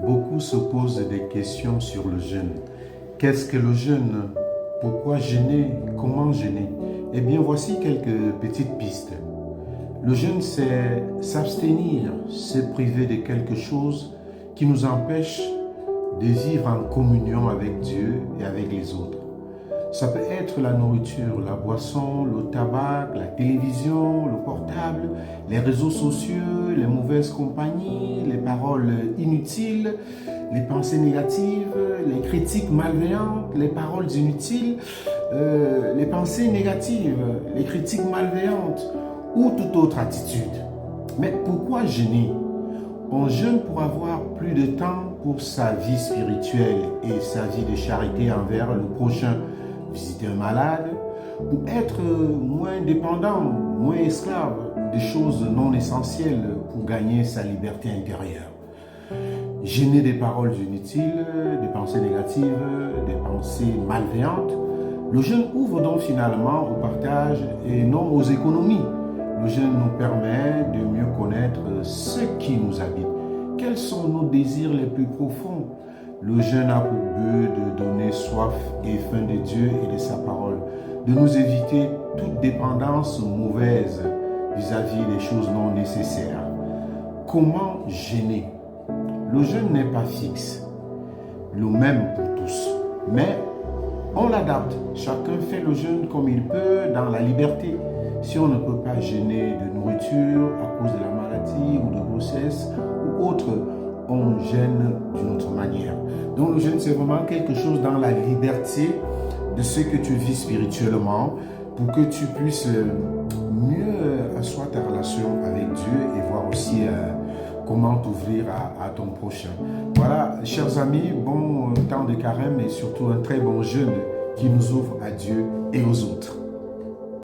Beaucoup se posent des questions sur le jeûne. Qu'est-ce que le jeûne? Pourquoi jeûner? Comment jeûner? Eh bien, voici quelques petites pistes. Le jeûne, c'est s'abstenir, se priver de quelque chose qui nous empêche de vivre en communion avec Dieu et avec les autres. Ça peut être la nourriture, la boisson, le tabac, la télévision, le portable, les réseaux sociaux, les mauvaises compagnies, les paroles inutiles, les pensées négatives, les critiques malveillantes, les paroles inutiles, les pensées négatives, les critiques malveillantes ou toute autre attitude. Mais pourquoi jeûner? On jeûne pour avoir plus de temps pour sa vie spirituelle et sa vie de charité envers le prochain. Visiter un malade, ou être moins dépendant, moins esclave des choses non essentielles pour gagner sa liberté intérieure. Gêner des paroles inutiles, des pensées négatives, des pensées malveillantes. Le jeûne ouvre donc finalement au partage et non aux économies. Le jeûne nous permet de mieux connaître ce qui nous habite. Quels sont nos désirs les plus profonds? Le jeûne a pour but de donner soif et faim de Dieu et de sa parole, de nous éviter toute dépendance mauvaise vis-à-vis des choses non nécessaires. Comment jeûner? Le jeûne n'est pas fixe, le même pour tous, mais on l'adapte. Chacun fait le jeûne comme il peut dans la liberté. Si on ne peut pas jeûner de nourriture à cause de la maladie ou de grossesse ou autre, on jeûne d'une autre manière. Donc le jeûne, c'est vraiment quelque chose dans la liberté de ce que tu vis spirituellement pour que tu puisses mieux asseoir ta relation avec Dieu et voir aussi comment t'ouvrir à ton prochain. Voilà, chers amis, bon temps de carême et surtout un très bon jeûne qui nous ouvre à Dieu et aux autres.